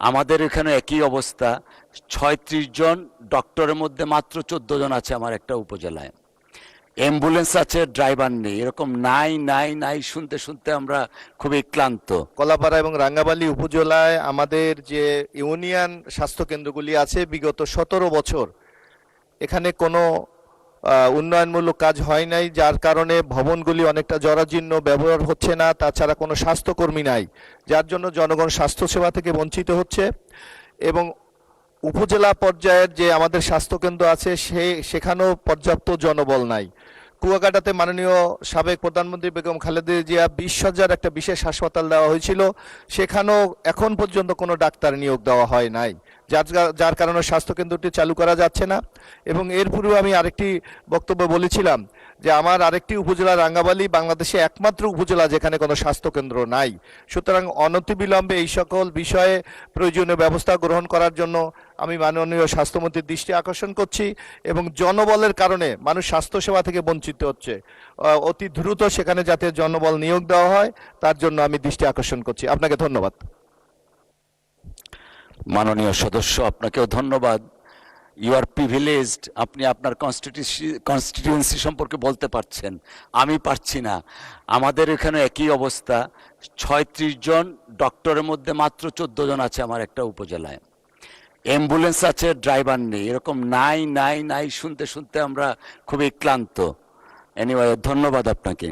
আমাদের এখানে একই অবস্থা। ৩৬ জন ডক্টরের মধ্যে মাত্র ১৪ জন আছে আমার একটা উপজেলায়। অ্যাম্বুলেন্স আছে, ড্রাইভার নেই। এরকম নাই নাই নাই শুনতে শুনতে আমরা খুবই ক্লান্ত। কলাপাড়া এবং রাঙ্গাবালী উপজেলায় আমাদের যে ইউনিয়ন স্বাস্থ্য কেন্দ্রগুলি আছে, বিগত ১৭ বছর এখানে কোনো উন্নয়নমূলক কাজ হয় নাই, যার কারণে ভবনগুলি অনেকটা জরাজীর্ণ, ব্যবহার হচ্ছে না। তাছাড়া কোনো স্বাস্থ্যকর্মী নাই, যার জন্য জনগণ স্বাস্থ্যসেবা থেকে বঞ্চিত হচ্ছে। এবং উপজেলা পর্যায়ের যে আমাদের স্বাস্থ্যকেন্দ্র আছে সেখানেও পর্যাপ্ত জনবল নাই। কুয়াকাটাতে মাননীয় সাবেক প্রধানমন্ত্রী বেগম খালেদা জিয়া ২০ শয্যার একটা বিশেষ হাসপাতাল দেওয়া হয়েছিল, সেখানেও এখন পর্যন্ত কোনো ডাক্তার নিয়োগ দেওয়া হয় নাই, যার কারণে স্বাস্থ্যকেন্দ্রটি চালু করা যাচ্ছে না। এবং এর পূর্বে আমি আরেকটি বক্তব্য বলেছিলাম যে আমার আরেকটি উপজেলা রাঙ্গাবালী বাংলাদেশে একমাত্র উপজেলা যেখানে কোনো স্বাস্থ্যকেন্দ্র নাই। সুতরাং অনতিবিলম্বে এই সকল বিষয়ে প্রয়োজনীয় ব্যবস্থা গ্রহণ করার জন্য আমি মাননীয় স্বাস্থ্যমন্ত্রীর দৃষ্টি আকর্ষণ করছি। এবং জনবলের কারণে মানুষ স্বাস্থ্যসেবা থেকে বঞ্চিত হচ্ছে, অতি দ্রুত সেখানে যাতে জনবল নিয়োগ দেওয়া হয় তার জন্য আমি দৃষ্টি আকর্ষণ করছি। আপনাকে ধন্যবাদ। মাননীয় সদস্য, আপনাকেও ধন্যবাদ। ইউ আর প্রিভিলেজড, আপনি আপনার কনস্টিটিউয়েন্সি সম্পর্কে বলতে পারছেন, আমি পারছি না। আমাদের এখানে একই অবস্থা। ৩৬ জন ডক্টরের মধ্যে মাত্র ১৪ জন আছে আমার একটা উপজেলায়। অ্যাম্বুলেন্স আছে, ড্রাইভার নেই। এরকম নাই নাই নাই শুনতে শুনতে আমরা খুবই ক্লান্ত। এনিওয়ে, ধন্যবাদ আপনাকে।